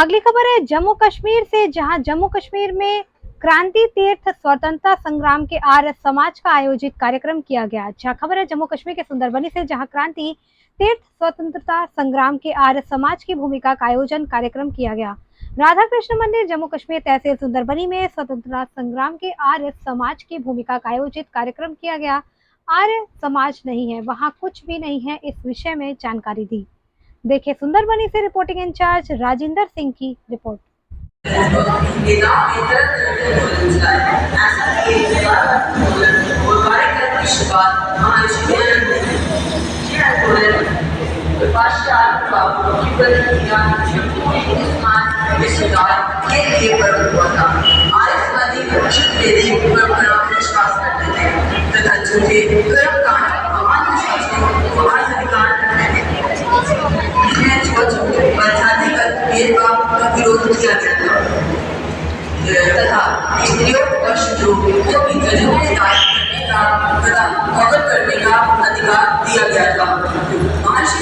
अगली खबर है जम्मू कश्मीर से, जहां जम्मू कश्मीर में क्रांति तीर्थ स्वतंत्रता संग्राम के आर्य समाज का आयोजित कार्यक्रम किया गया। अच्छा खबर है जम्मू कश्मीर के सुंदरबनी से, जहां क्रांति तीर्थ स्वतंत्रता संग्राम के आर्य समाज की भूमिका का आयोजन कार्यक्रम किया गया। राधा कृष्ण मंदिर जम्मू कश्मीर तहसील सुंदरबनी में स्वतंत्रता संग्राम के आर्य समाज की भूमिका का आयोजित कार्यक्रम किया गया। आर्य समाज नहीं है वहाँ कुछ भी नहीं है, इस विषय में जानकारी दी। देखिए सुंदरबनी से रिपोर्टिंग इंचार्ज राजिंदर सिंह की रिपोर्ट। विरोध किया गया था तथा स्त्रियों और शूद्रों को भी जजों तथा भगत करने का अधिकार दिया गया था। महर्षि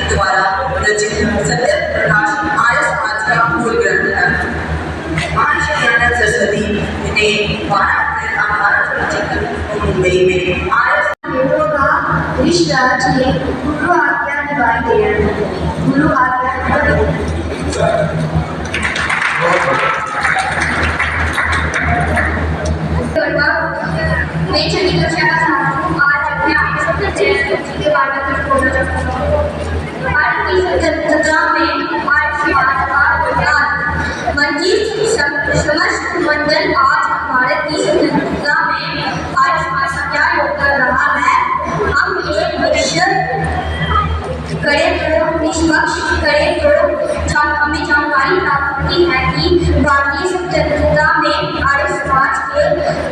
द्वारा रचित सत्य प्रकाश आर्य समाज का मूल ग्रंथ है। महर्षि दयानंद सरस्वती ने 12 अप्रैल 1825 मुंबई में आर्य गुरु आज्ञा निभाई। गुरु आज्ञा मैं छठी कक्षा का छात्र हूँ। आज अपने आप के बारे में बोलना चाहता हूँ। भारत की स्वतंत्रता में आर्य समाज का योगदान वंचित समस्त मंडल। आज भारत की स्वतंत्रता में आर्य समाज का क्या योगदान रहा है, हम एक निश्चित करें तो निष्पक्ष करें तो हमें जानकारी प्राप्त होती है कि भारतीय स्वतंत्रता में आर्य समाज के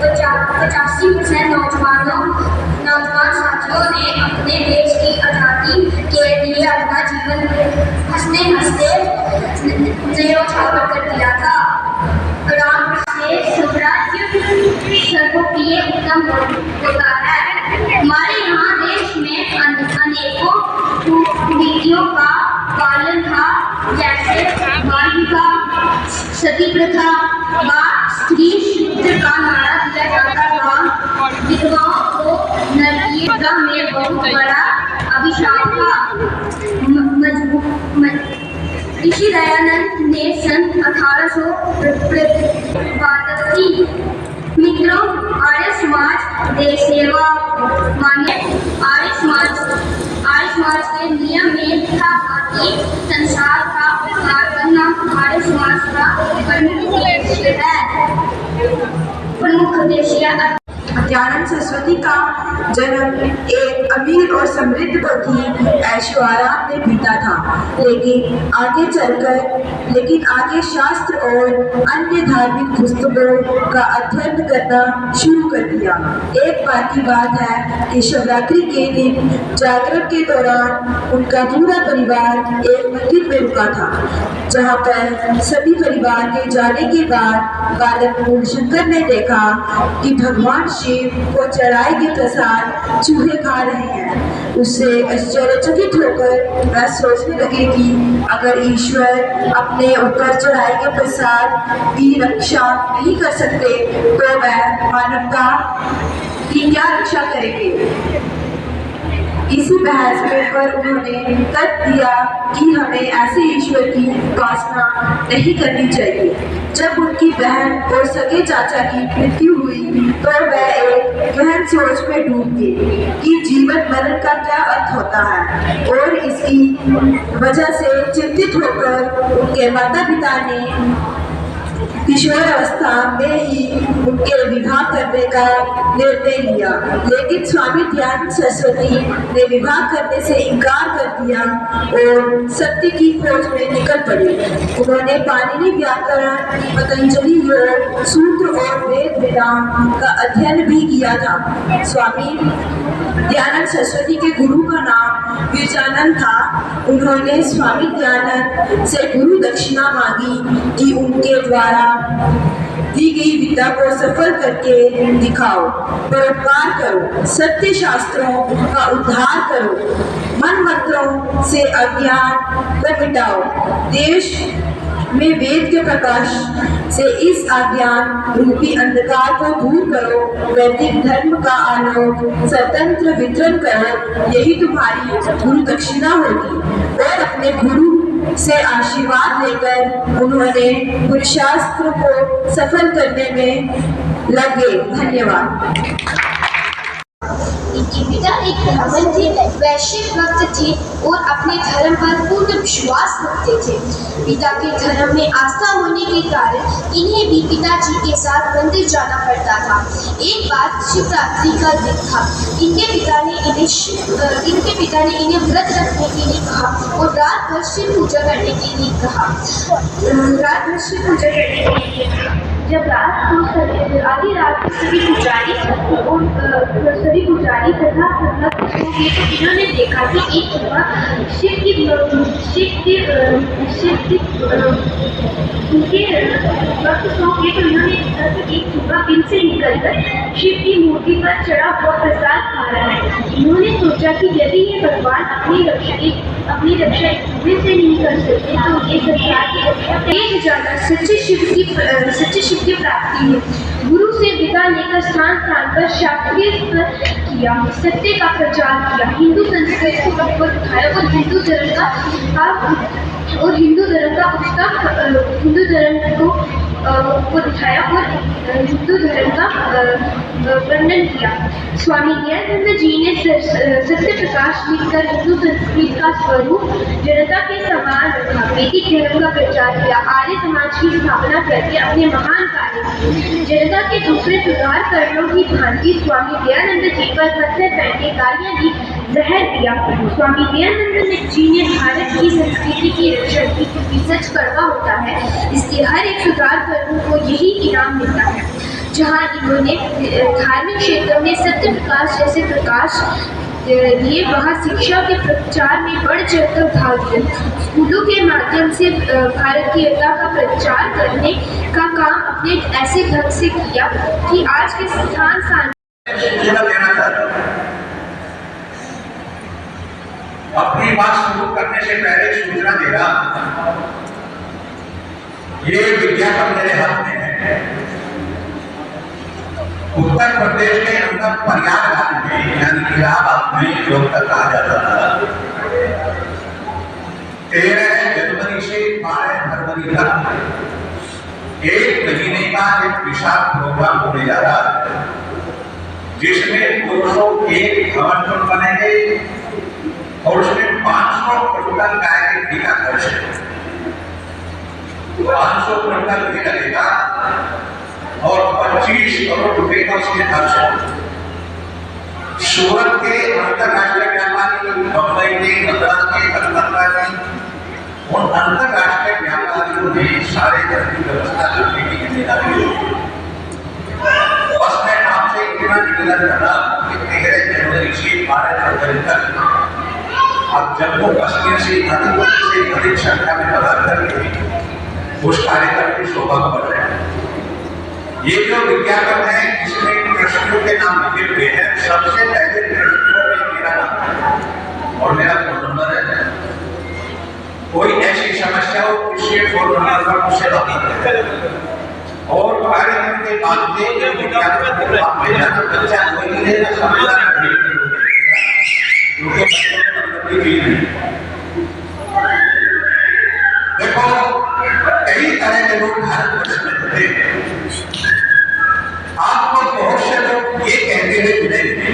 85% नौजवान साथियों ने अपने देश की आज़ादी के लिए अपना जीवन हंसते हंसते न्योछावर कर दिया था। राम से स्वराज्य सर्वप्रिय उत्तम होता है। हमारे यहाँ देश में अनेकों नीतियों का पालन था, जैसे बाल विवाह, सती प्रथा, स्त्री शूद्र का नारा दिया जाता था। विधवाओं को नरकीय में बहुत बड़ा अभिशाप था। ऋषि दयानंद ने सन 1882 मित्रों, आर्य समाज देश सेवा मान्य। आर्य समाज के नियम में था कि संसार का उद्धार करना आर्य समाज का प्रमुख उद्देश्य है। दयानंद सरस्वती का जन्म एक अमीर और समृद्ध पति ऐशोआराम में बीता था, लेकिन आगे शास्त्र और अन्य धार्मिक पुस्तकों का अध्ययन करना शुरू कर दिया। एक बार की बात है कि शिवरात्रि के दिन जागरण के दौरान उनका पूरा परिवार एक मंदिर में रुका था, जहाँ पर सभी परिवार के जाने के बाद बालक मूलशंकर ने देखा कि भगवान शिव को चढ़ाए गए प्रसाद चूहे खा रहे हैं। उससे आश्चर्यचकित होकर वह सोचने लगे कि अगर ईश्वर अपने ऊपर चढ़ाए गए प्रसाद की रक्षा नहीं कर सकते तो वह मानवता की क्या रक्षा करेंगे। इसी बहस पर उन्होंने तर्क दिया कि हमें ऐसे ईश्वर की उपासना नहीं करनी चाहिए। जब उनकी बहन और सगे चाचा की मृत्यु हुई तो वह एक गहन सोच में डूब गए कि जीवन मरण का क्या अर्थ होता है, और इसकी वजह से चिंतित होकर उनके माता पिता ने किशोर अवस्था में ही उनके विवाह करने का निर्णय लिया। लेकिन स्वामी दयानंद सरस्वती ने विवाह करने से इनकार कर दिया और सत्य की खोज में निकल पड़े। उन्होंने पाणिनि व्याकरण, पतंजलि योग सूत्र और वेद वेदांत का अध्ययन भी किया था। स्वामी दयानंद सरस्वती के गुरु का नाम विरजानंद था। उन्होंने स्वामी दयानंद से गुरु दक्षिणा मांगी कि उनके द्वारा द्वारा दी गई विद्या को सफल करके दिखाओ, परोपकार करो, सत्य शास्त्रों का उद्धार करो, मन मंत्रों से अज्ञान को मिटाओ, देश में वेद के प्रकाश से इस अज्ञान रूपी अंधकार को दूर करो, वैदिक धर्म का आलोक स्वतंत्र वितरण करो, यही तुम्हारी गुरु दक्षिणा होगी। और अपने गुरु से आशीर्वाद लेकर उन्होंने पुरुषास्त्र को सफल करने में लगे। धन्यवाद। इनके पिता एक ब्राह्मण थे, वैश्य भक्त थे और अपने धर्म पर पूर्ण विश्वास रखते थे। पिता के धर्म में आस्था होने के कारण इन्हें भी पिताजी के साथ मंदिर जाना पड़ता था। एक बार शिवरात्रि का दिन था। इनके पिता ने इन्हें व्रत रखने के लिए कहा और रात भर शिव पूजा करने के लिए कहा। जब रात को आधी रात को सभी पुजारी तथा हो गए तो इन्होंने देखा कि एक सुबह वक्त सो गए तो इन्होंने देखा कि एक सुबह बिन से निकलकर शिव की मूर्ति पर चढ़ा हुआ प्रसाद खा रहा है। इन्होंने सोचा कि यदि ये भगवान अपनी रक्षा इस धुएं से नहीं कर सकते तो ये संसार की रक्षा तेज जाना सच्चे शिव की प्राप्ति है। गुरु से विदा लेकर स्थान पर शास्त्रीय किया, सत्य का प्रचार किया, हिंदू संस्कृति को ऊपर उठाया और हिंदू धर्म का वर्णन किया। स्वामी दयानंद जी ने सत्य प्रकाश लिखकर हिंदू संस्कृति का स्वरूप जनता के समान रखा, वैदिक धर्म का प्रचार किया, आर्य समाज की स्थापना करके अपने महान कार्य किए। जनता के दूसरे सुधार कर्मों की भांति स्वामी दयानंद जी पर पत्थर फेंके, गालियां दी, जहर दिया। स्वामी दयानंद जी ने भारत की संस्कृति की रक्षा की, क्योंकि सच कड़वा होता है, इसलिए हर एक सुधार कर्मों को यही इनाम मिलता है। जहाँ इन्होंने धार्मिक क्षेत्र में सत्य प्रकाश जैसे प्रकाश दिए, वहाँ शिक्षा के प्रचार में बढ़ चढ़कर भाग लिया। स्कूलों के माध्यम से भारतीयता का प्रचार करने का काम अपने ऐसे ढंग से किया कि आज के स्थान अपनी बात शुरू करने से पहले सूचना देगा, ये विज्ञापन मेरे हाथ में है। उत्तर प्रदेश के अंदर प्रयागराज में यानी इलाहाबाद में योग तक कहा जाता था। 13 जनवरी से 12 फरवरी तक 1 महीने का एक विशाल प्रोग्राम होने जा रहा है, जिसमें 201 भवन बनेंगे और उसमें 500 क्विंटल गाय के घी का खर्च है। 500 क्विंटल घी लगेगा और 25 करोड़ रुपए का उसमें खर्च है। सूरत के अंतरराष्ट्रीय व्यापारी, बम्बई के, मद्रास के, कलकत्ता के उन अंतरराष्ट्रीय व्यापारियों ने सारे घर की व्यवस्था करने की जिम्मेदारी ली। बस मैं आपसे इतना निवेदन करना कि 13 जनवरी से 12 फरवरी तक अब जम्मू कश्मीर से अधिक संख्या में पदार्थ करके उस कार्यक्रम की शोभा बढ़ रहे हैं। ये जो विज्ञापन है इसमें कृष्णों के नाम लिखे हुए हैं। सबसे पहले कृष्णों में मेरा नाम और मेरा फोन नंबर है। कोई ऐसी समस्या हो किसी फोन नंबर पर मुझसे बात करें और कार्यक्रम के बाद में जो विज्ञापन बच्चा कोई नहीं है समाधान देखो कई तरह के लोग भारतवर्ष में होते हैं। आपको बहुत से लोग ये कहते हुए मिलेंगे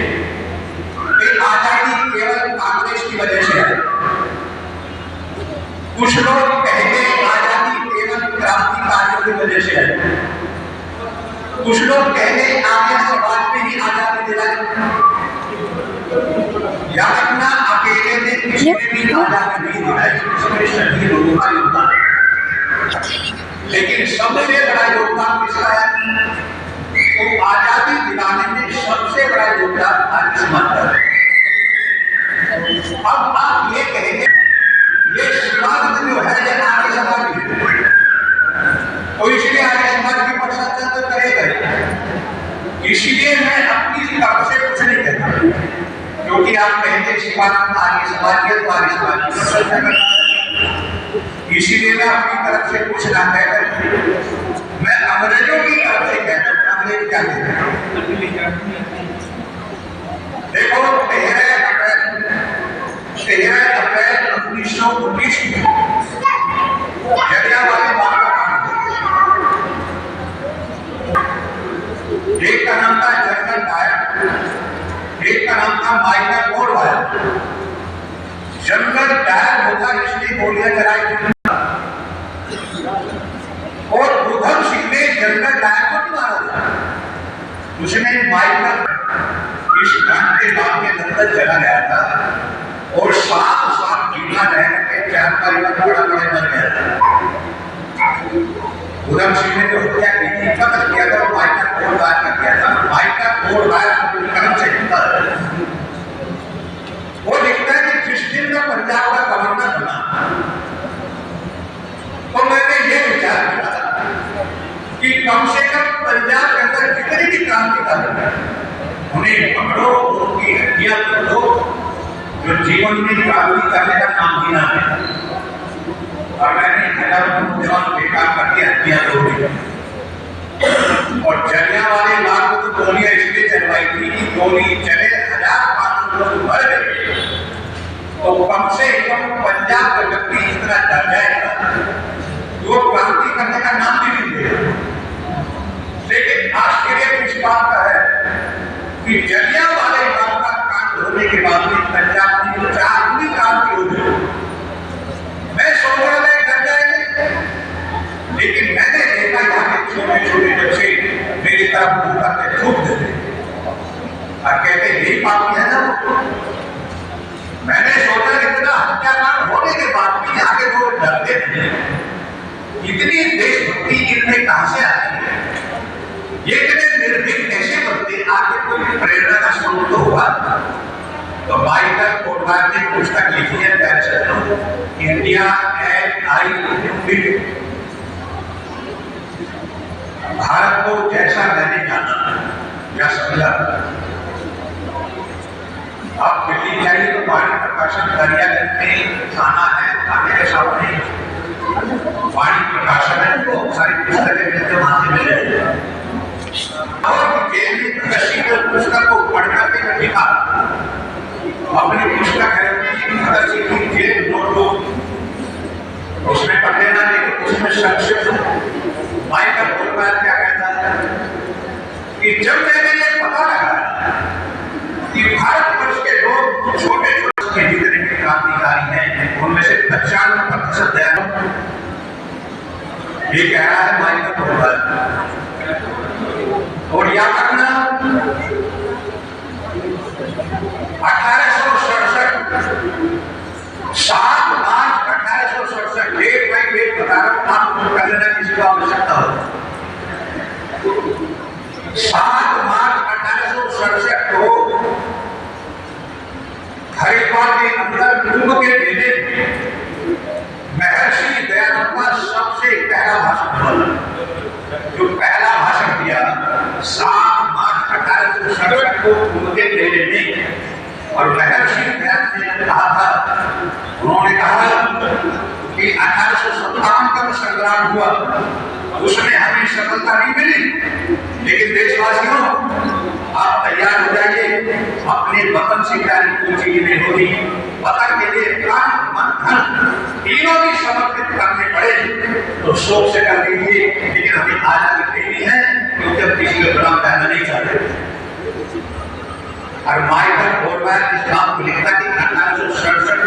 कि आजादी केवल कांग्रेस की वजह से है। कुछ लोग कहेंगे आजादी केवल क्रांतिकारियों की वजह से है। कुछ लोग कहेंगे आर्य समाज में ही आजादी दिलाई, या अपना अकेले में किसी ने भी आजादी नहीं दिलाई, इसमें सभी लोगों का योगदान है। लेकिन सबसे बड़ा योगदान किसका है? तो आजादी दिला आप कहेंगे शिवानंद आर्य समाजियत तो आर्य समाज की चर्चा करना है। इसीलिए मैं अपनी तरफ से कुछ ना कहकर मैं अंग्रेजों की तरफ से कहता हूँ। अंग्रेज क्या कहते हैं? देखो 13 अप्रैल 1919 में जलियांवाला बाग का कांड हुआ। एक का नाम था जनरल डायर, एक का नाम था माइकल कोलवायर। जनरल डायर होता इसने गोलियां चलाई थी और उधम सिंह ने जनरल डायर को नहीं मारा था। उसने माइकल इस कांड के बाद में लंदन चला गया था और 7 साल जीना रह के 4 परिवार बड़ा बड़े मर गया था। उधम सिंह ने जो हत्या की थी कत्ल किया था माइकल कोलवायर का किया था। माइकल कोलवायर कर्म से लिखता है, वो लिखता है कि जिस दिन का पंजाब का गवर्नर बना तो मैंने ये विचार किया कि कम से कम पंजाब के अंदर जितने भी क्रांतिकारी हैं उन्हें पकड़ो, उनकी हत्या करो, जो जीवन में क्रांति करने का काम किया है। और मैंने हजारों नौजवान बेकार करके हत्या हो गई और जलियांवाले बाग में तो गोलियां इसलिए चलवाई थी कि गोली चले 1500 लोग मर गए तो कम से कम पंजाब का व्यक्ति इतना डर जाएगा वो क्रांति करने का नाम भी नहीं लेगा। लेकिन आश्चर्य इस बात का है कि जलियांवाले बाग का कांड होने के बाद में पंजाब में 4 गुनी क्रांति हो गई। मैं सोच रहा था डर जाएंगे, लेकिन मैंने देखा यहाँ के छोटे छोटे बच्चे मेरी तरफ मुंह करके थूक देते और कहते यही पापी है ना। मैंने सोचा इतना हत्याकांड होने के बाद भी यहाँ के लोग डरते नहीं। इतनी देशभक्ति इनमें कहां से आती है? ये इतने निर्भीक कैसे बनते? आगे कोई प्रेरणा का स्रोत तो हुआ। तो माइकल कोलवायर ने पुस्तक लिखी है India and I independent. Bharat को जैसा मैंने जाना या समझा। आप दिल्ली जाइए तो वाणी प्रकाशन दरियागंज में थाना है, थाने के सामने वाणी प्रकाशन है, बहुत सारी पुस्तकें मिलते वहां से मिले। और पुस्तक को पढ़कर के लिखा अपनी पुस्तक है भगत सिंह की जेल नोटबुक, उसमें पढ़ने ना लेकिन उसमें संक्षिप्त माइकल कोलवायर क्या कहता है कि जब मैंने ये पता लगा कि भारतवर्ष के लोग छोटे छोटे जितने भी क्रांतिकारी हैं उनमें से 95% दयालु, ये कह रहा है माइकल कोलवायर। और याद रखना 7 मार्च 1867 डेट बाई डेट बता रहा हूं, आपको कर लेना किसी को आवश्यकता हो। 7 मार्च 1867 को हरिद्वार के अंदर कुंभ के मेले में महर्षि दयानंद का सबसे पहला भाषण हुआ। जो पहला भाषण दिया 7 मार्च 1867 को कुंभ के मेले में, और महर्षि दयानंद ने कहा था, उन्होंने कहा कि 1857 का संग्राम हुआ, उसमें हमें सफलता नहीं मिली, लेकिन देशवासियों आप तैयार हो जाइए, अपने वतन से प्यारी कोई चीज नहीं होगी। वतन के लिए प्राण मन धन तीनों भी समर्पित करने पड़े तो शोक से कर दीजिए, लेकिन हमें आजादी देनी है क्योंकि हम किसी को गुलाम रहना नहीं चाहते। और माइकल कोलवायर इस बात को लिखता कि 1867